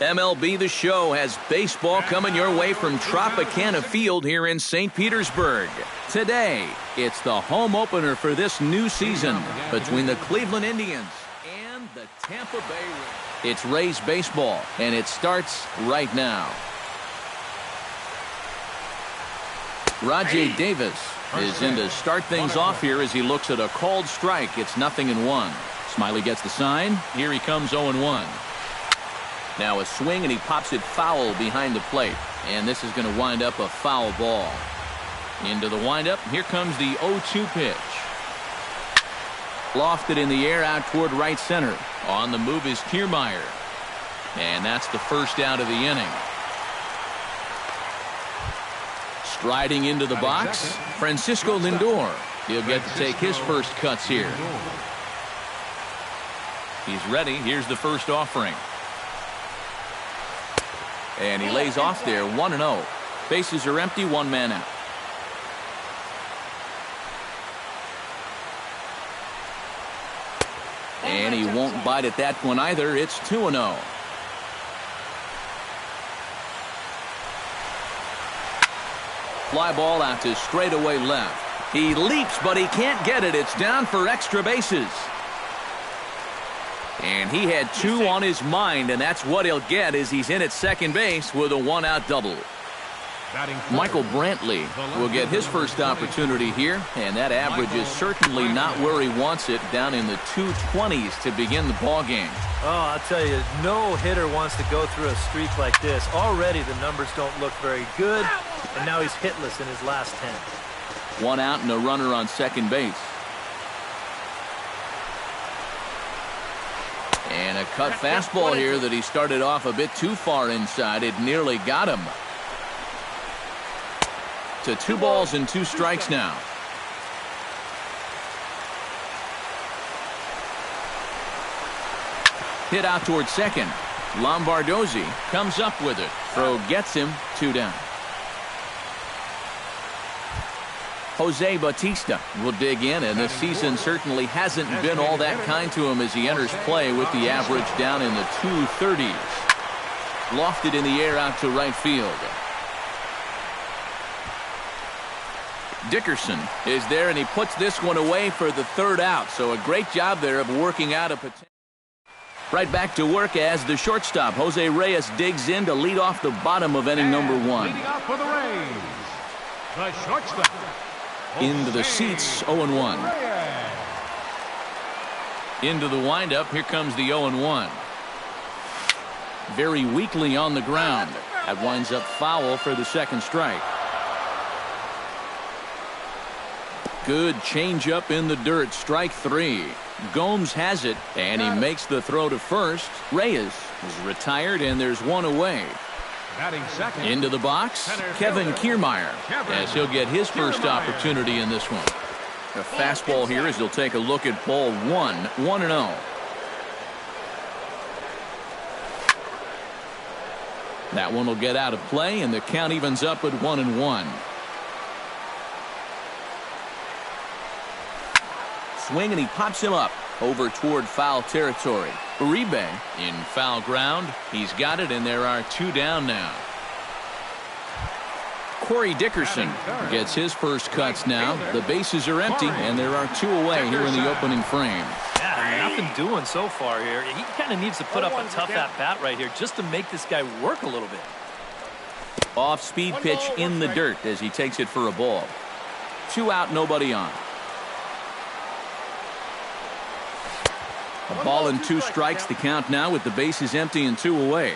MLB The Show has baseball coming your way from Tropicana Field here in St. Petersburg. Today, it's the home opener for this new season between the Cleveland Indians and the Tampa Bay Rays. It's Rays baseball, and it starts right now. Rajay Davis is in to start things off here as he looks at a called strike. It's 0-1. Smiley gets the sign. Here he comes 0-1. Now a swing, and he pops it foul behind the plate. And this is going to wind up a foul ball. Into the windup. Here comes the 0-2 pitch. Lofted in the air out toward right center. On the move is Kiermaier. And that's the first out of the inning. Striding into the box, Francisco Lindor. He'll get to take his first cuts here. He's ready. Here's the first offering. And he lays off there, 1-0. Bases are empty, one man out. And he won't bite at that one either. It's 2-0. Fly ball out to straightaway left. He leaps, but he can't get it. It's down for extra bases. And he had two on his mind, and that's what he'll get as he's in at second base with a one-out double. Michael Brantley will get his first opportunity here, and that average is certainly not where he wants it, down in the 220s to begin the ball game. Oh, I'll tell you, no hitter wants to go through a streak like this. Already the numbers don't look very good, and now he's hitless in his last 10. One out and a runner on second base. And a cut fastball here that he started off a bit too far inside. It nearly got him. To 2 balls and 2 strikes now. Hit out towards second. Lombardozzi comes up with it. Throw gets him, 2 down. Jose Bautista will dig in, and this season certainly hasn't been all that kind to him as he enters play with the average down in the 230s. Lofted in the air out to right field. Dickerson is there, and he puts this one away for the 3rd out. So a great job there of working out a potential. Right back to work as the shortstop, Jose Reyes, digs in to lead off the bottom of inning number 1. Leading off for the Rays, the shortstop. Into the seats, 0-1. Into the windup, here comes the 0-1. Very weakly on the ground. That winds up foul for the second strike. Good changeup in the dirt, strike 3. Gomes has it, and he makes the throw to first. Reyes is retired, and there's one away. Into the box, Kevin Kiermaier, as he'll get his first opportunity in this one. A fastball here as he'll take a look at ball 1, 1-0. That one will get out of play, and the count evens up at 1-1. Swing, and he pops him up over toward foul territory. Uribe in foul ground. He's got it, and there are 2 down now. Corey Dickerson gets his first cuts now. The bases are empty, and there are 2 away here in the opening frame. Yeah, nothing doing so far here. He kind of needs to put up a tough at-bat right here just to make this guy work a little bit. Off-speed pitch in the dirt as he takes it for a ball. 2 out, nobody on. A ball and 2 strikes, the count now with the bases empty and 2 away.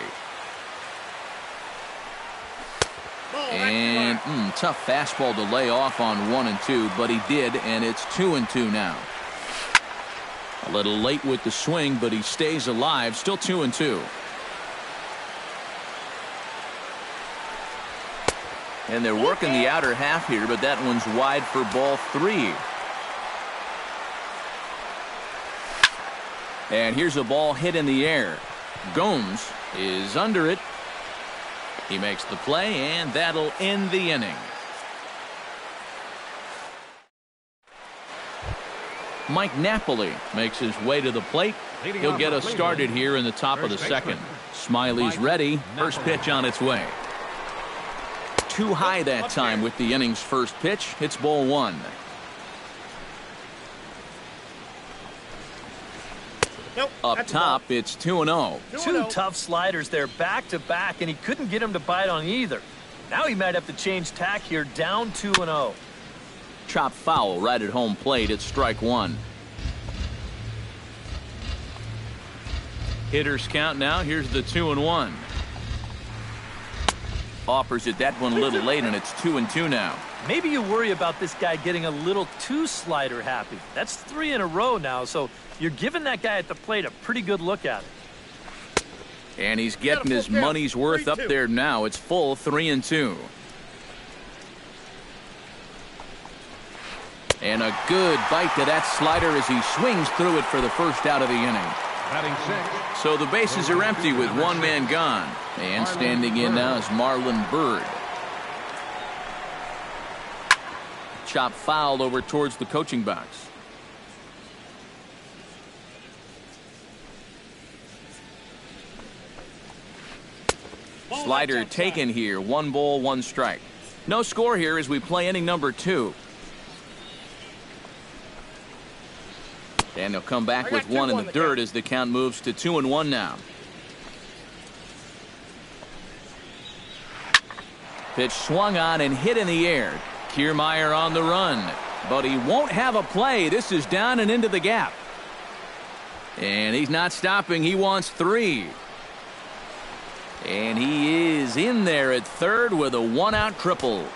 And tough fastball to lay off on 1 and 2, but he did, and it's 2 and 2 now. A little late with the swing, but he stays alive. Still 2 and 2. And they're working the outer half here, but that one's wide for ball 3. And here's a ball hit in the air. Gomes is under it. He makes the play, and that'll end the inning. Mike Napoli makes his way to the plate. He'll get us started here in the top of the second. Smiley's ready. First pitch on its way. Too high that time with the inning's first pitch. It's ball one. Up top, it's 2-0. Two tough sliders there back to back, and he couldn't get him to bite on either. Now he might have to change tack here, down 2-0. Chop foul right at home plate. It's strike one. Hitters count now. Here's the 2-1. Offers it that one a little late, and it's 2-2 now. Maybe you worry about this guy getting a little too slider happy. That's 3 in a row now, so you're giving that guy at the plate a pretty good look at it. And he's getting his money's worth up there now. It's full 3-2. And a good bite to that slider as he swings through it for the first out of the inning. So the bases are empty with one man gone. And standing in now is Marlon Byrd. Chop fouled over towards the coaching box. Slider taken here. 1 ball, 1 strike. No score here as we play inning number 2. And they'll come back with 1 in the dirt as the count moves to 2-1 now. Pitch swung on and hit in the air. Kiermaier on the run, but he won't have a play. This is down and into the gap. And he's not stopping. He wants 3. And he is in there at third with a 1-out triple.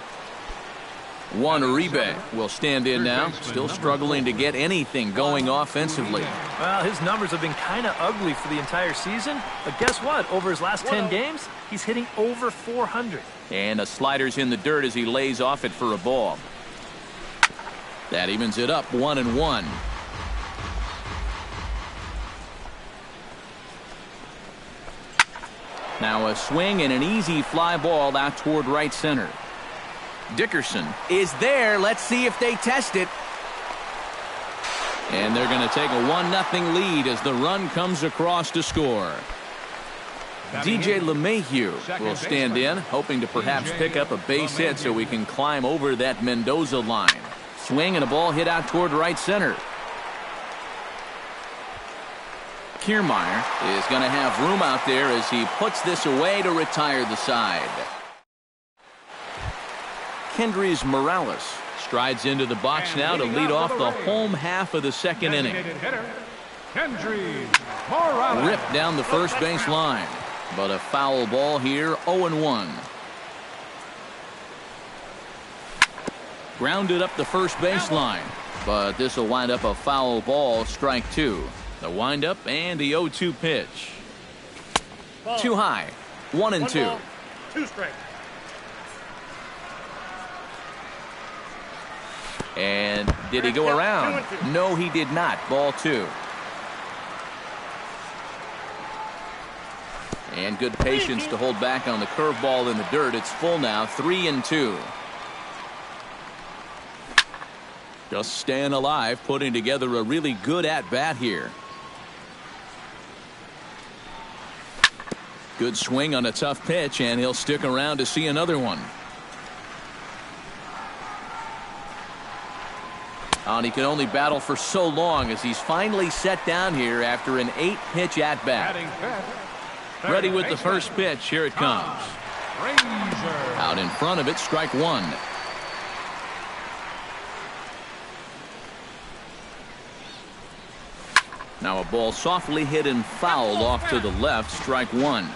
Juan Uribe will stand in now, still struggling to get anything going offensively. Well, his numbers have been kind of ugly for the entire season, but guess what? Over his last 10 games, he's hitting over 400. And a slider's in the dirt as he lays off it for a ball. That evens it up 1-1. Now a swing and an easy fly ball out toward right center. Dickerson is there. Let's see if they test it. And they're going to take a 1-0 lead as the run comes across to score. DJ LeMahieu will stand in, hoping to perhaps pick up a base hit so we can climb over that Mendoza line. Swing and a ball hit out toward right center. Kiermaier is going to have room out there as he puts this away to retire the side. Kendrys Morales strides into the box now to lead off the home half of the second inning. Ripped down the first base line, but a foul ball here, 0-1. Grounded up the first base line, but this will wind up a foul ball, strike 2. The windup and the 0-2 pitch. Too high, 1-2. 2 strikes. And did he go around? No, he did not. Ball 2. And good patience to hold back on the curveball in the dirt. It's full now, 3-2. Just staying alive, putting together a really good at-bat here. Good swing on a tough pitch, and he'll stick around to see another one. And he can only battle for so long as he's finally set down here after an 8-pitch at-bat. Ready with the first pitch. Here it comes. Out in front of it, strike 1. Now a ball softly hit and fouled off to the left, strike 1.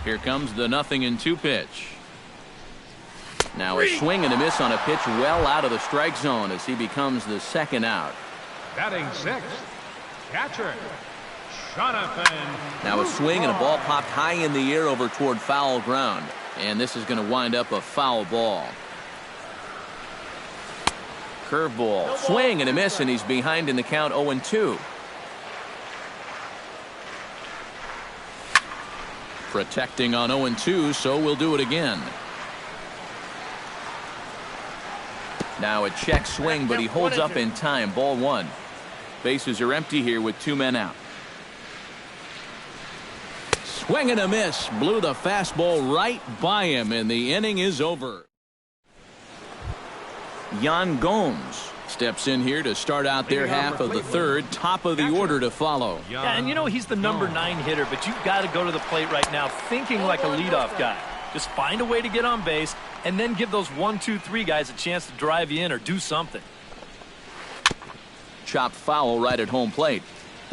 Here comes the 0-2 pitch. Now a swing and a miss on a pitch well out of the strike zone as he becomes the second out. Batting 6th, catcher, Jonathan. Now a swing and a ball popped high in the air over toward foul ground. And this is going to wind up a foul ball. Curveball, swing and a miss, and he's behind in the count, 0-2. Protecting on 0-2, so we'll do it again. Now a check swing, but he holds up in time. Ball 1. Bases are empty here with 2 men out. Swing and a miss. Blew the fastball right by him, and the inning is over. Yan Gomes steps in here to start out their half of the third. Top of the order to follow. Yeah, and you know he's the number 9 hitter, but you've got to go to the plate right now thinking like a leadoff guy. Just find a way to get on base, and then give those 1, 2, 3 guys a chance to drive you in or do something. Chopped foul right at home plate.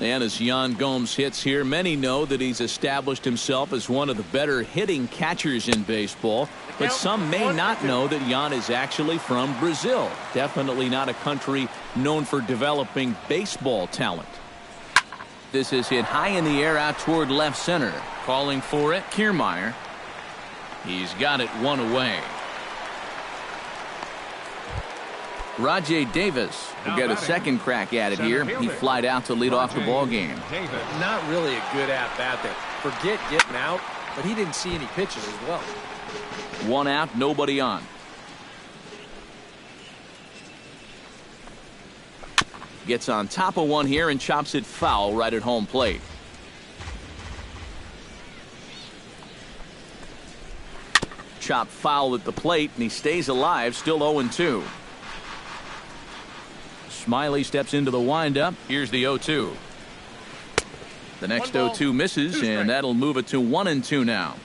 And as Yan Gomes hits here, many know that he's established himself as one of the better hitting catchers in baseball. But some may not know that Yan is actually from Brazil. Definitely not a country known for developing baseball talent. This is hit high in the air out toward left center. Calling for it, Kiermaier. He's got it one away. Rajay Davis will get a second crack at it here. He flied out to lead off the ball game. Not really a good at-bat there. Forget getting out, but he didn't see any pitches as well. One out, nobody on. Gets on top of one here and chops it foul right at home plate. Chopped foul at the plate, and he stays alive, still 0-2. Smiley steps into the windup. Here's the 0-2. The next 0-2 misses, and that'll move it to 1-2 now.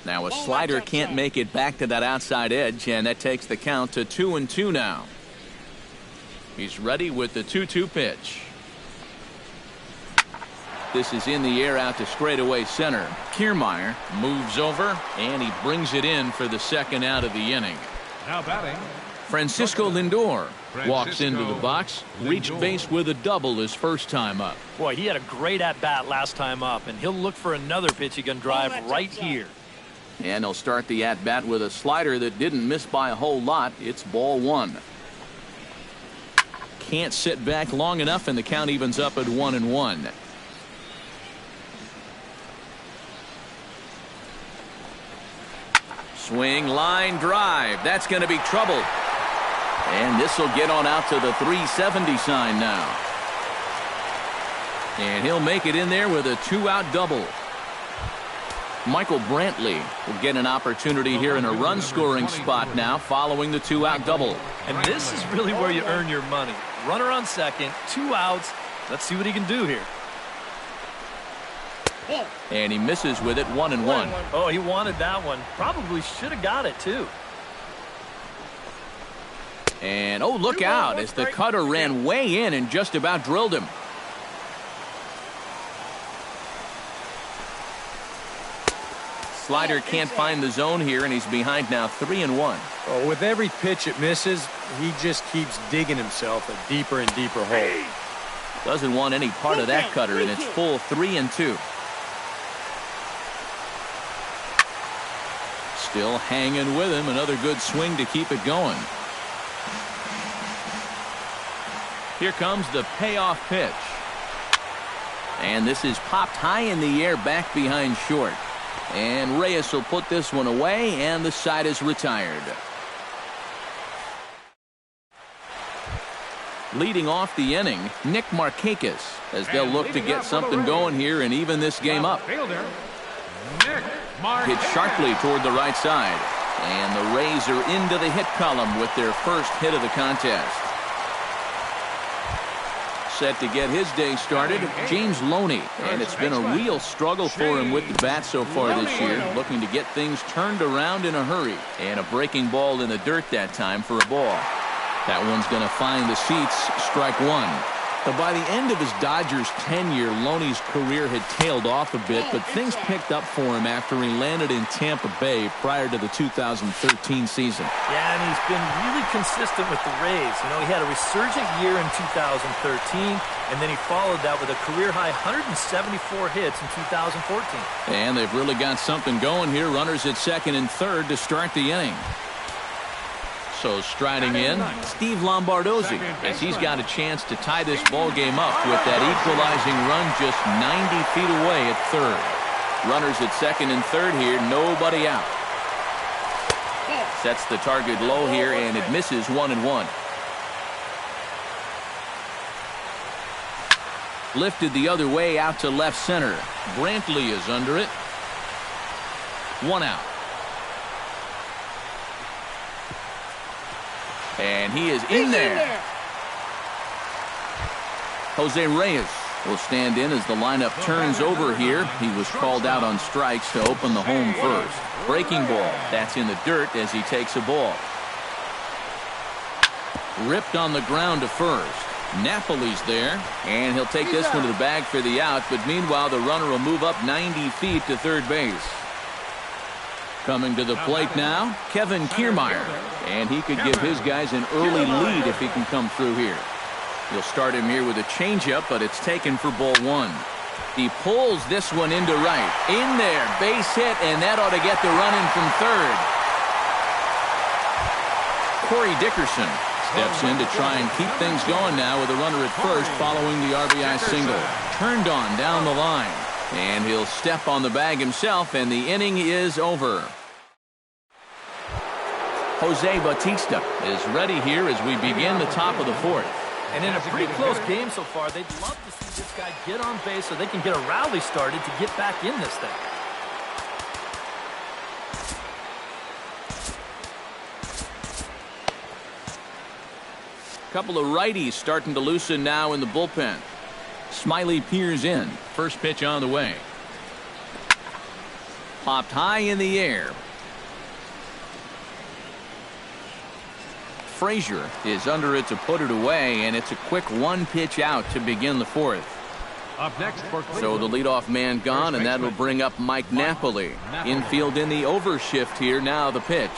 Now a slider can't make it back to that outside edge, and that takes the count to 2-2 now. He's ready with the 2-2 pitch. This is in the air out to straightaway center. Kiermaier moves over, and he brings it in for the second out of the inning. Now batting, Francisco Lindor walks into the box, reached base with a double his first time up. Boy, he had a great at-bat last time up, and he'll look for another pitch he can drive right here. And he'll start the at-bat with a slider that didn't miss by a whole lot. It's ball one. Can't sit back long enough, and the count evens up at 1-1. Swing, line, drive. That's going to be trouble. And this will get on out to the 370 sign now. And he'll make it in there with a 2-out double. Michael Brantley will get an opportunity here in a run-scoring spot now following the 2-out double. And this is really where you earn your money. Runner on second, 2 outs. Let's see what he can do here. And he misses with it, 1-1. Oh, he wanted that one. Probably should have got it, too. And, oh, look out as the cutter ran way in and just about drilled him. Slider can't find the zone here, and he's behind now 3-1. Oh, with every pitch it misses, he just keeps digging himself a deeper and deeper hole. Doesn't want any part of that cutter, and it's full 3-2. Still hanging with him. Another good swing to keep it going. Here comes the payoff pitch. And this is popped high in the air back behind short. And Reyes will put this one away, and the side is retired. Leading off the inning, Nick Markakis, as they'll look to get something going here and even this game up. Hit sharply toward the right side. And the Rays are into the hit column with their first hit of the contest. Set to get his day started, James Loney. And it's been a real struggle for him with the bat so far this year. Looking to get things turned around in a hurry. And a breaking ball in the dirt that time for a ball. That one's going to find the seats, strike one. But by the end of his Dodgers tenure, Loney's career had tailed off a bit, but things picked up for him after he landed in Tampa Bay prior to the 2013 season. Yeah, and he's been really consistent with the Rays. You know, he had a resurgent year in 2013, and then he followed that with a career-high 174 hits in 2014. And they've really got something going here. Runners at second and third to start the inning. So striding in, Steve Lombardozzi, as he's got a chance to tie this ball game up with that equalizing run just 90 feet away at third. Runners at second and third here, nobody out. Sets the target low here, and it misses 1-1. Lifted the other way out to left center. Brantley is under it. 1 out. And he is in there. Jose Reyes will stand in as the lineup turns over here. He was called out on strikes to open the home first. Breaking ball. That's in the dirt as he takes a ball. Ripped on the ground to first. Napoli's there, and he'll take this one to the bag for the out, but meanwhile the runner will move up 90 feet to third base. Coming to the plate now, Kevin Kiermaier, and he could give his guys an early lead if he can come through here. He'll start him here with a changeup, but it's taken for ball 1. He pulls this one into right. In there, base hit, and that ought to get the run in from third. Corey Dickerson steps in to try and keep things going now with a runner at first following the RBI single. Turned on down the line. And he'll step on the bag himself, and the inning is over. Jose Bautista is ready here as we begin the top of the 4th. And in a pretty close game so far, they'd love to see this guy get on base so they can get a rally started to get back in this thing. Couple of righties starting to loosen now in the bullpen. Smiley peers in. First pitch on the way. Popped high in the air. Frazier is under it to put it away, and it's a quick 1 pitch out to begin the 4th. Up next for So the leadoff man gone, and that will bring up Mike Napoli. Infield in the overshift here. Now the pitch.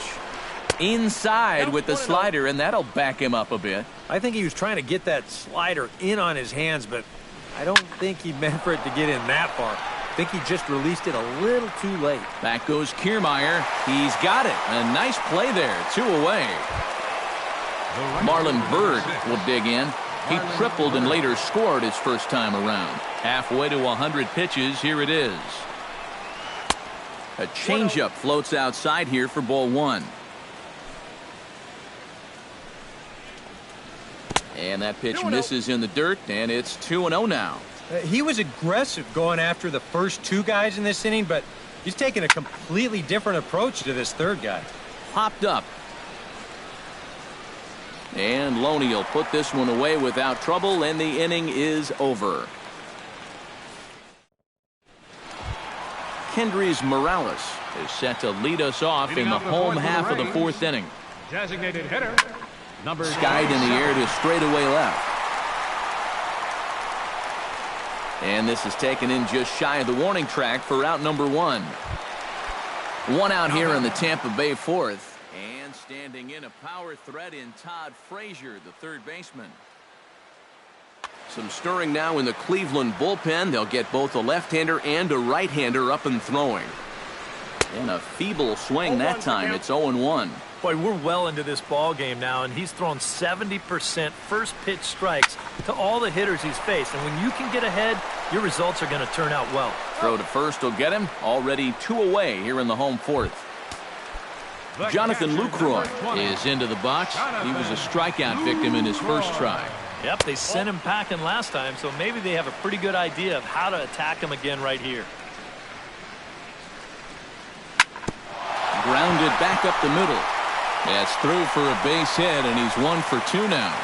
Inside with the slider, and that'll back him up a bit. I think he was trying to get that slider in on his hands, but I don't think he meant for it to get in that far. I think he just released it a little too late. Back goes Kiermaier. He's got it. A nice play there. 2 away. Marlon Byrd will dig in. He tripled and later scored his first time around. Halfway to 100 pitches. Here it is. A changeup floats outside here for ball 1. And that pitch misses in the dirt, and it's 2-0 now. He was aggressive going after the first 2 guys in this inning, but he's taking a completely different approach to this 3rd guy. Popped up. And Loney will put this one away without trouble, and the inning is over. Kendrys Morales is set to lead us off in the home half of the 4th inning. designated hitter, number Skied in the air to straightaway left. And this is taken in just shy of the warning track for out number 1. 1 out here in the Tampa Bay 4th. And standing in a power threat in Todd Frazier, the third baseman. Some stirring now in the Cleveland bullpen. They'll get both a left-hander and a right-hander up and throwing. And a feeble swing that time. It's 0-1. Boy, we're well into this ball game now, and he's thrown 70% first pitch strikes to all the hitters he's faced. And when you can get ahead, your results are going to turn out well. Throw to first will get him. Already 2 away here in the home 4th. Jonathan Lucroy is into the box. He was a strikeout victim in his first try. Yep, they sent him packing last time, so maybe they have a pretty good idea of how to attack him again right here. Grounded back up the middle. That's through for a base hit, and he's 1 for 2 now.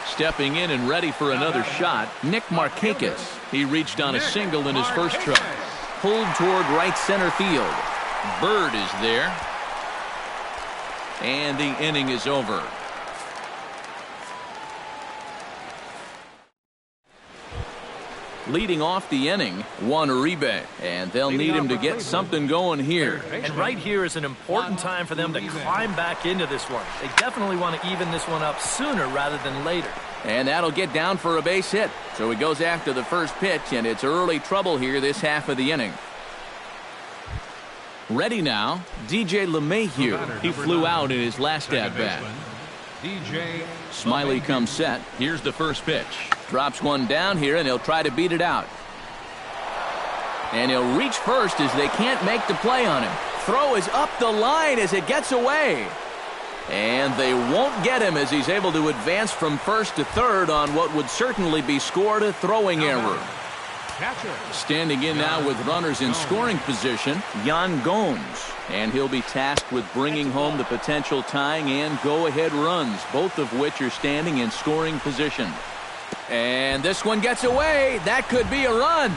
Stepping in and ready for another shot, Nick Markakis. He reached on a single in his first try. Pulled toward right center field. Bird is there. And the inning is over. Leading off the inning, Juan Uribe. And they'll need him to get something going here. And right here is an important time for them to climb back into this one. They definitely want to even this one up sooner rather than later. And that'll get down for a base hit. So he goes after the first pitch, and it's early trouble here this half of the inning. Ready now, DJ LeMahieu. He flew out in his last at-bat. Smiley comes set. Here's the first pitch. Drops one down here, and he'll try to beat it out. And he'll reach first as they can't make the play on him. Throw is up the line as it gets away. And they won't get him as he's able to advance from first to third on what would certainly be scored a throwing error. Standing in now with runners in scoring position, Yan Gomes. And he'll be tasked with bringing home the potential tying and go-ahead runs, both of which are standing in scoring position. And this one gets away. That could be a run.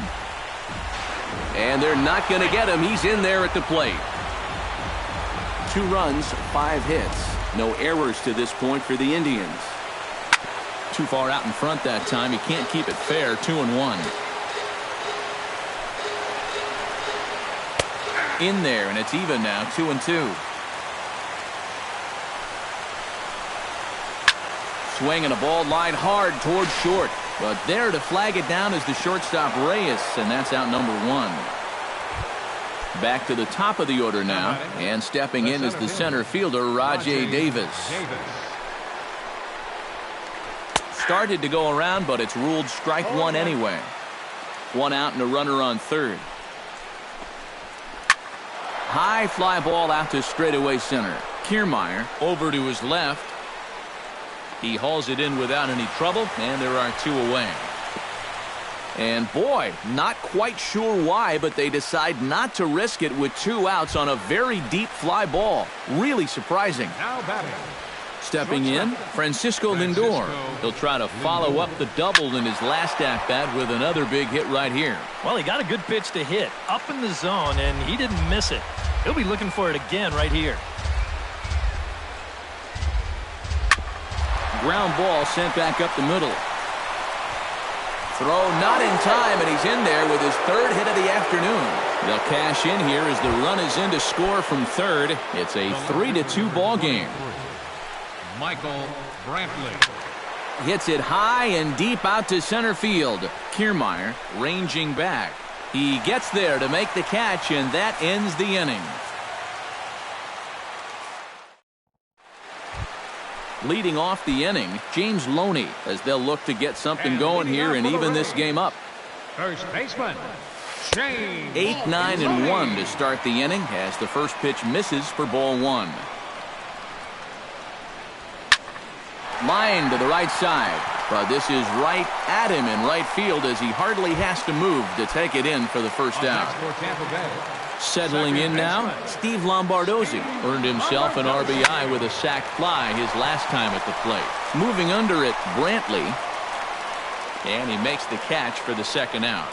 And they're not going to get him. He's in there at the plate. 2 runs, 5 hits. No errors to this point for the Indians. Too far out in front that time. He can't keep it fair. 2-1. In there, and it's even now. 2-2. Swing and a ball line hard towards short. But there to flag it down is the shortstop Reyes, and that's out number 1. Back to the top of the order now, and stepping in is the center fielder Rajay Davis. Started to go around, but it's ruled strike 1 anyway. 1 out and a runner on third. High fly ball out to straightaway center. Kiermaier over to his left. He hauls it in without any trouble, and there are 2 away. And boy, not quite sure why, but they decide not to risk it with 2 outs on a very deep fly ball. Really surprising. Now batting. Stepping in, Francisco Lindor. He'll try to follow up the double in his last at-bat with another big hit right here. Well, he got a good pitch to hit up in the zone, and he didn't miss it. He'll be looking for it again right here. Ground ball sent back up the middle. Throw not in time, and he's in there with his 3rd hit of the afternoon. They'll cash in here as the run is in to score from third. It's a 3-2 ball game. Michael Brantley. Hits it high and deep out to center field. Kiermaier ranging back. He gets there to make the catch, and that ends the inning. Leading off the inning, James Loney, as they'll look to get something going here and even this game up. First baseman, James 8, 9, and 1 to start the inning as the first pitch misses for ball 1. Line to the right side, but this is right at him in right field as he hardly has to move to take it in for the first out. Settling in now, Steve Lombardozzi earned himself an RBI with a sac fly his last time at the plate. Moving under it, Brantley, and he makes the catch for the second out.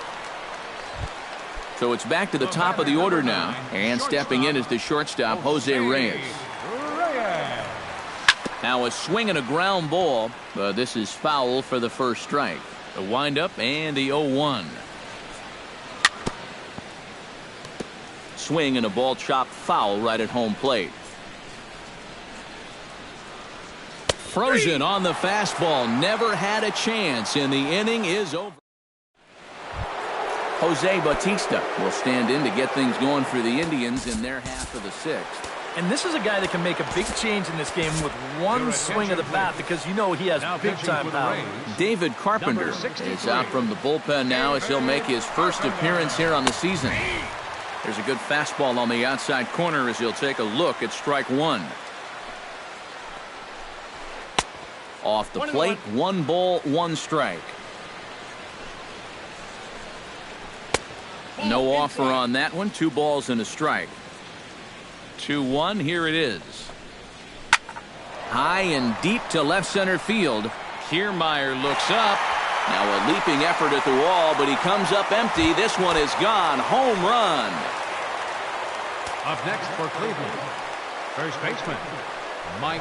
So it's back to the top of the order now, and stepping in is the shortstop Jose Reyes. Now a swing and a ground ball, but this is foul for the first strike. The windup and the 0-1. Swing and a ball chopped foul right at home plate. Frozen on the fastball. Never had a chance, and the inning is over. Jose Bautista will stand in to get things going for the Indians in their half of the 6th. And this is a guy that can make a big change in this game with one swing of the bat because you know he has big-time power. David Carpenter is out from the bullpen now as he'll make his first appearance here on the season. There's a good fastball on the outside corner as he'll take a look at strike 1. Off the plate, 1 ball, 1 strike. No offer on that one. 2 balls and a strike. 2-1. Here it is. High and deep to left center field. Kiermaier looks up. Now a leaping effort at the wall, but he comes up empty. This one is gone. Home run. Up next for Cleveland, first baseman, Mike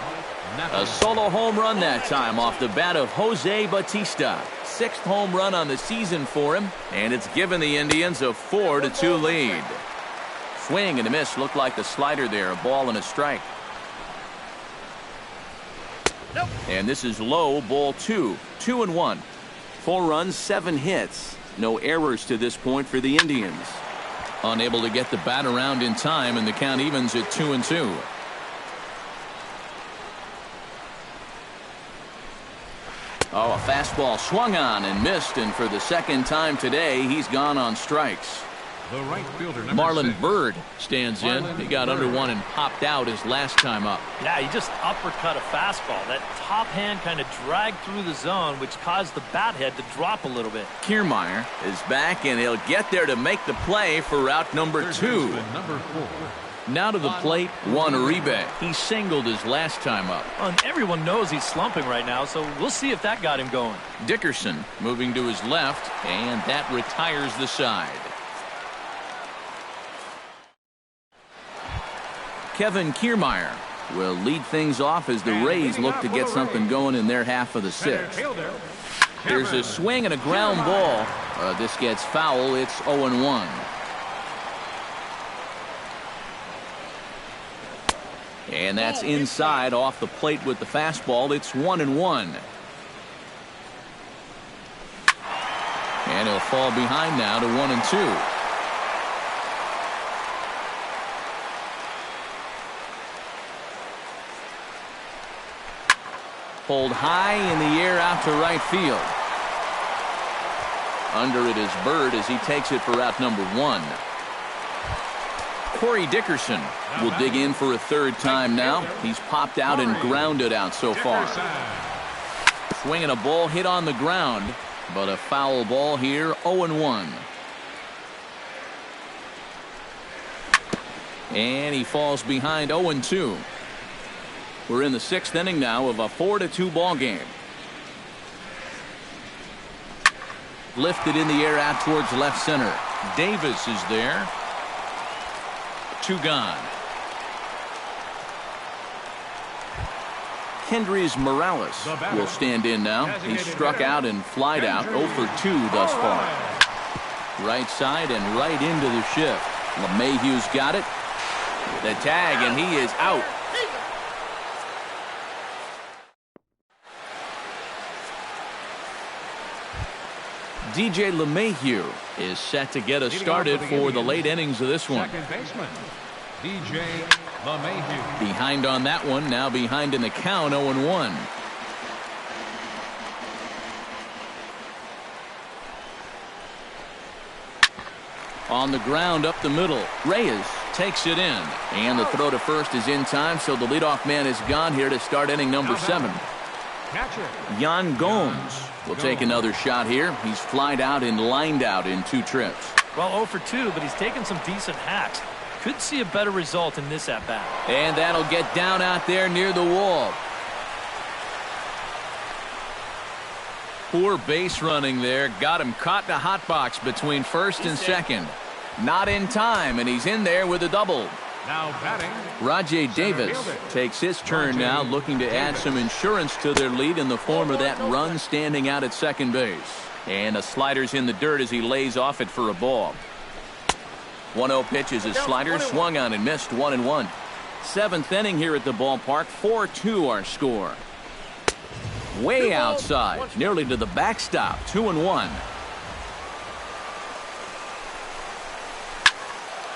Neff. A solo home run that time off the bat of Jose Bautista. 6th home run on the season for him, and it's given the Indians a 4-2 lead. Swing and a miss. Looked like the slider there. A ball and a strike. Nope. And this is low, ball 2. 2-1. 4 runs, 7 hits. No errors to this point for the Indians. Unable to get the bat around in time, and the count evens at 2-2. Oh, a fastball swung on and missed, and for the second time today, he's gone on strikes. The right fielder, number Marlon 6. Byrd stands in. He got under one and popped out his last time up. Yeah, he just uppercut a fastball. That top hand kind of dragged through the zone, which caused the bat head to drop a little bit. Kiermaier is back, and he'll get there to make the play for route number 2. Number 4. Now to the plate, Juan Uribe. He singled his last time up. Well, and everyone knows he's slumping right now, so we'll see if that got him going. Dickerson moving to his left, and that retires the side. Kevin Kiermaier will lead things off as the Rays look to get something going in their half of the sixth. There's a swing and a ground ball. This gets foul. It's 0-1. And that's inside off the plate with the fastball. It's 1-1. And he'll fall behind now to 1-2. Pulled high in the air out to right field. Under it is Byrd as he takes it for route number 1. Corey Dickerson will dig in for a third time now. He's popped out and grounded out so far. Swinging a ball hit on the ground, but a foul ball here, 0-1. And he falls behind 0-2. We're in the 6th inning now of a 4-2 ball game. Lifted in the air out towards left center. Davis is there. 2 gone. Kendrys Morales will stand in now. He struck out and flied out, 0 for 2 thus far. Right side and right into the shift. LeMahieu's got it. The tag, and he is out. DJ LeMahieu is set to get us started for the late innings of this one. Second baseman, DJ LeMahieu. Behind on that one, now behind in the count, 0-1. On the ground up the middle, Reyes takes it in. And the throw to first is in time, so the leadoff man is gone here to start inning number 7. Yan Gomes will take another shot here. He's flied out and lined out in 2 trips. Well, 0 for 2, but he's taken some decent hacks. Could see a better result in this at-bat. And that'll get down out there near the wall. Poor base running there. Got him caught in a hot box between first and second. Not in time, and he's in there with a double. Now batting, Rajay Davis takes his turn now, looking to add some insurance to their lead in the form of that run standing out at second base. And a slider's in the dirt as he lays off it for a ball. 1-0 pitch is his slider, swung on and missed, 1-1. 7th inning here at the ballpark, 4-2 our score. Way outside, nearly to the backstop, 2-1.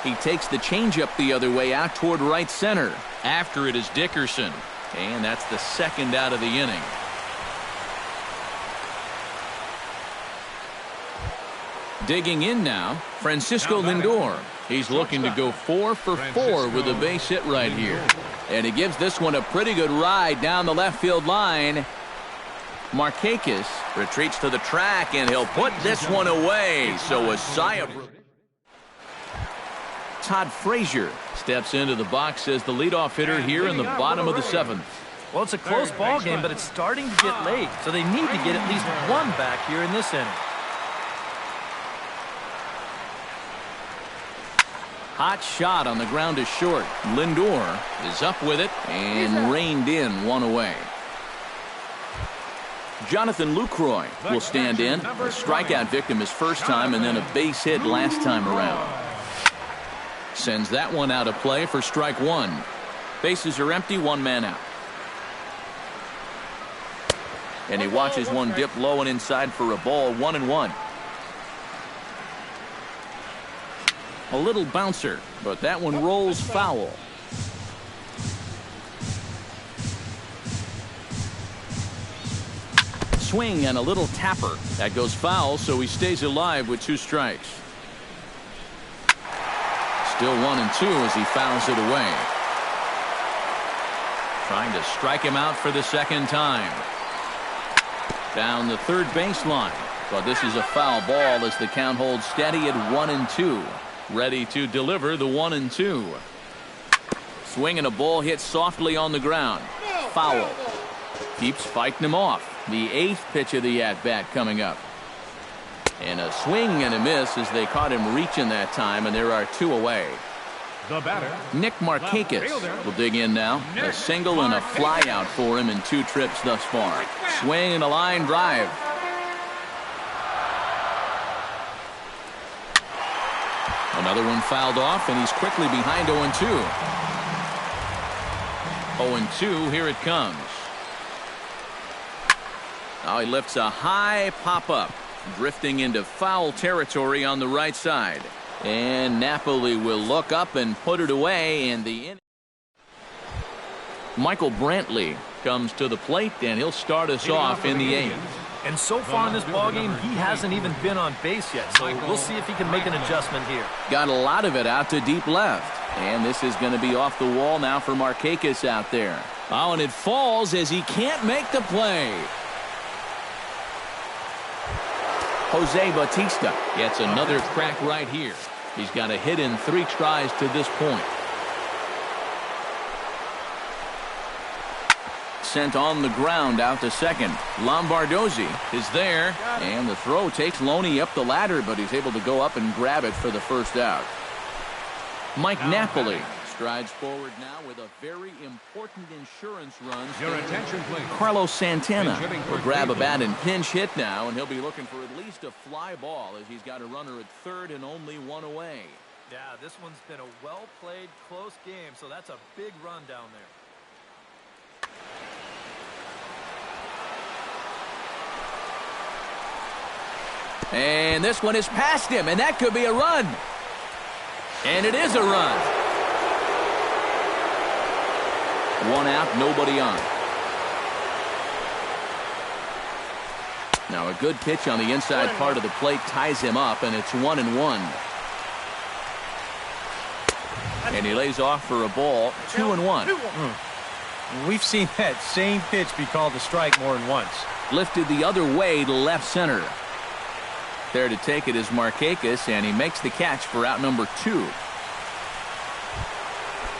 He takes the changeup the other way out toward right center. After it is Dickerson. And that's the 2nd out of the inning. Digging in now, Francisco Lindor. He's looking to go 4 for 4 with a base hit right here. And he gives this one a pretty good ride down the left field line. Markakis retreats to the track, and he'll put this one away. So a sigh of... Todd Frazier steps into the box as the leadoff hitter here in the bottom of the 7th. Well, it's a close ball game, but it's starting to get late, so they need to get at least 1 back here in this inning. Hot shot on the ground is short. Lindor is up with it and reined in 1 away. Jonathan Lucroy will stand in. A strikeout victim his first time and then a base hit last time around. Sends that one out of play for strike 1. Bases are empty, 1 man out. And he watches one dip low and inside for a ball, 1-1. A little bouncer, but that one rolls foul. Swing and a little tapper. That goes foul, so he stays alive with 2 strikes. Still 1-2 as he fouls it away. Trying to strike him out for the second time. Down the third baseline. But this is a foul ball as the count holds steady at 1-2. Ready to deliver the 1-2. Swing and a ball hit softly on the ground. Foul. Keeps fighting him off. The 8th pitch of the at-bat coming up. And a swing and a miss as they caught him reaching that time, and there are 2 away. The batter, Nick Markakis will dig in now. A single and a fly out for him in 2 trips thus far. Swing and a line drive. Another one fouled off, and he's quickly behind 0-2. 0-2, here it comes. Now he lifts a high pop-up, drifting into foul territory on the right side. And Napoli will look up and put it away in the inning. Michael Brantley comes to the plate, and he'll start us off in the 8th. And so far in this ballgame, he hasn't even been on base yet, so we'll see if he can make an adjustment here. Got a lot of it out to deep left. And this is going to be off the wall now for Markakis out there. Oh, and it falls as he can't make the play. Jose Bautista gets another crack right here. He's got a hit in 3 tries to this point. Sent on the ground out to second. Lombardozzi is there, and the throw takes Loney up the ladder, but he's able to go up and grab it for the first out. Mike Napoli strides forward now with a very important insurance run. Your attention, please. Carlos Santana will grab a bat and pinch hit now, and he'll be looking for at least a fly ball as he's got a runner at third and only 1 away. Yeah, this one's been a well-played, close game, so that's a big run down there. And this one is past him, and that could be a run. And it is a run. 1 out, nobody on. Now a good pitch on the inside part of the plate ties him up, and it's 1-1. And he lays off for a ball, 2-1. We've seen that same pitch be called a strike more than once. Lifted the other way to left center. There to take it is Markakis, and he makes the catch for out number 2.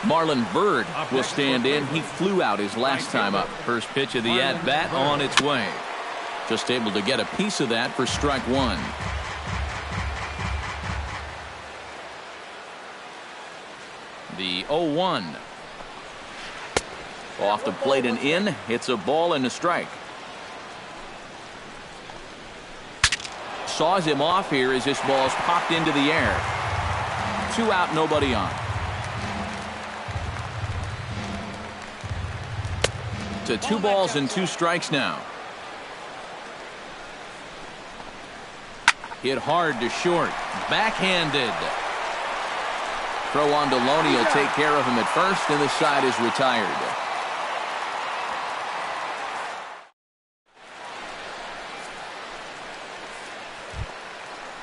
Marlon Byrd will stand in. He flew out his last time up. First pitch of the at-bat on its way. Just able to get a piece of that for strike 1. The 0-1. Off the plate and in. It's a ball and a strike. Saws him off here as this ball's popped into the air. 2 out, nobody on. To 2 balls and 2 strikes now. Hit hard to short. Backhanded. Throw on to Loney will take care of him at first, and the side is retired.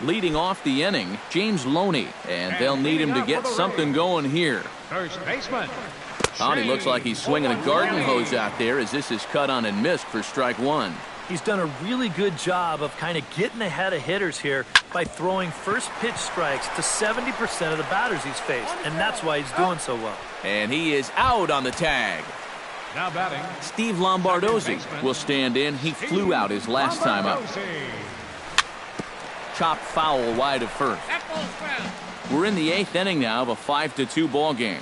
Leading off the inning, James Loney, and they'll need him to get something going here. First baseman. Oh, he looks like he's swinging a garden hose out there as this is cut on and missed for strike 1. He's done a really good job of kind of getting ahead of hitters here by throwing first pitch strikes to 70% of the batters he's faced, and that's why he's doing so well. And he is out on the tag. Now batting, Steve Lombardozzi will stand in. He flew out his last time up. Chopped foul wide of first. We're in the 8th inning now of a 5-2 ball game.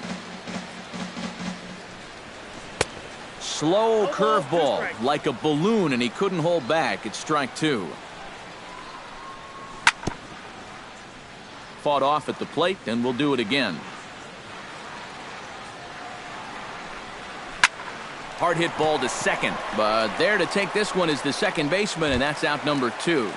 Slow curveball like a balloon, and he couldn't hold back. It's strike 2. Fought off at the plate, and we'll do it again. Hard hit ball to second, but there to take this one is the second baseman, and that's out number 2.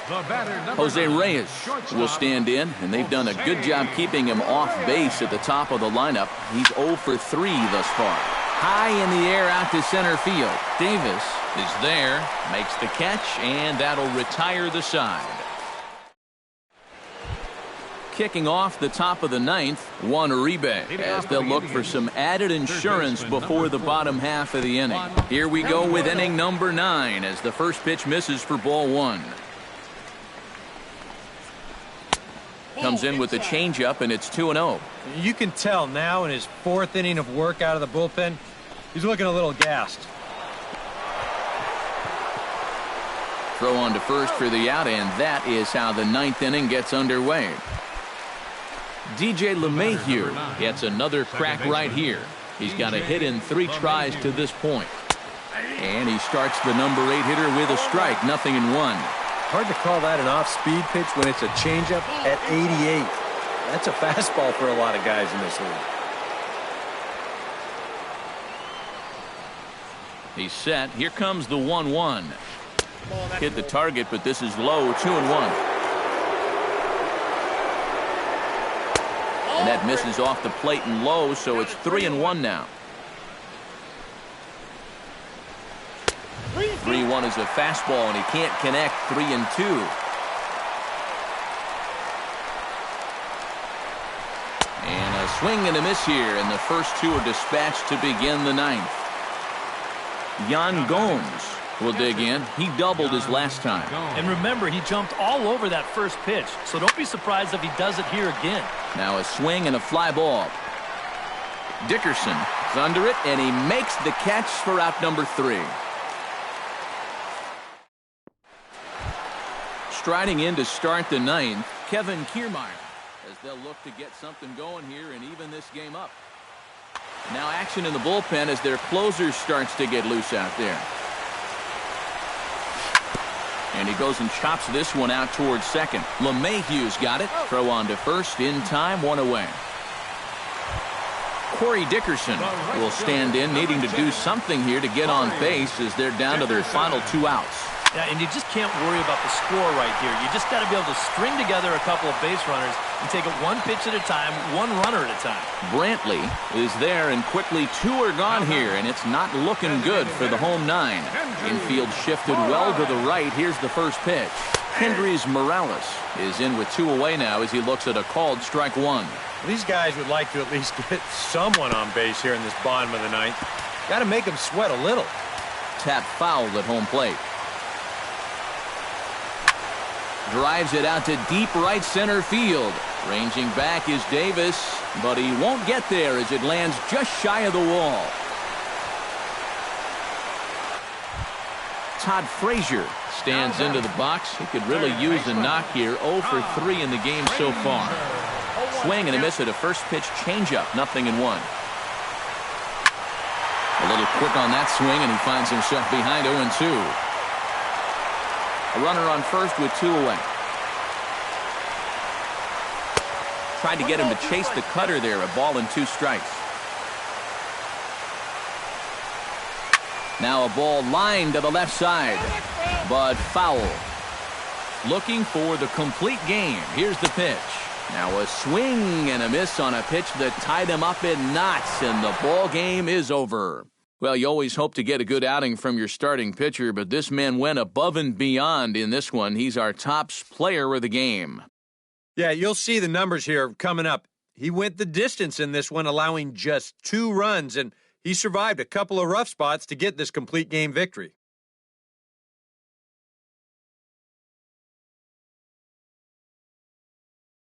Jose Reyes will stand in, and they've done a good job keeping him off base at the top of the lineup. He's 0 for 3 thus far. High in the air out to center field. Davis is there, makes the catch, and that'll retire the side. kicking off the top of the ninth, Juan Uribe, as they'll look for some added insurance before the bottom half of the inning. Here we go with inning number 9 as the first pitch misses for ball 1. Comes in with the changeup, and it's 2-0. You can tell now in his 4th inning of work out of the bullpen, he's looking a little gassed. Throw on to first for the out, and that is how the 9th inning gets underway. DJ LeMahieu gets another crack right here. He's got a hit in 3 tries to this point. And he starts the number 8 hitter with a strike, 0-1. Hard to call that an off-speed pitch when it's a changeup at 88. That's a fastball for a lot of guys in this league. He's set. Here comes the 1-1. Hit the target, but this is low, 2-1. And that misses off the plate and low, so it's 3-1 now. 3-1 is a fastball, and he can't connect. 3-2. And a swing and a miss here, and the first 2 are dispatched to begin the 9th. Yan Gomes will dig in. He doubled his last time. And remember, he jumped all over that first pitch, so don't be surprised if he does it here again. Now a swing and a fly ball. Dickerson is under it, and he makes the catch for out number 3. Striding in to start the 9th, Kevin Kiermaier, as they'll look to get something going here and even this game up. Now action in the bullpen as their closer starts to get loose out there. And he goes and chops this one out towards second. LeMahieu's got it. Throw on to first in time, 1 away. Corey Dickerson will stand in, needing to do something here to get on base as they're down to their final 2 outs. Yeah, and you just can't worry about the score right here. You just got to be able to string together a couple of base runners and take it 1 pitch at a time, 1 runner at a time. Brantley is there, and quickly 2 are gone here, and it's not looking good for the home 9. Infield shifted well to the right. Here's the first pitch. Hendrys Morales is in with 2 away now as he looks at a called strike 1. These guys would like to at least get someone on base here in this bottom of the 9th. Got to make them sweat a little. Tap fouled at home plate. Drives it out to deep right center field. Ranging back is Davis, but he won't get there as it lands just shy of the wall. Todd Frazier stands into the box. He could really use a knock here. 0 for 3 in the game so far. Swing and a miss at a first pitch changeup. 0-1. A little quick on that swing, and he finds himself behind 0-2. A runner on first with 2 away. Tried to get him to chase the cutter there. A ball and 2 strikes. Now a ball lined to the left side, but foul. Looking for the complete game. Here's the pitch. Now a swing and a miss on a pitch that tied him up in knots, and the ball game is over. Well, you always hope to get a good outing from your starting pitcher, but this man went above and beyond in this one. He's our top player of the game. Yeah, you'll see the numbers here coming up. He went the distance in this one, allowing just 2 runs, and he survived a couple of rough spots to get this complete game victory.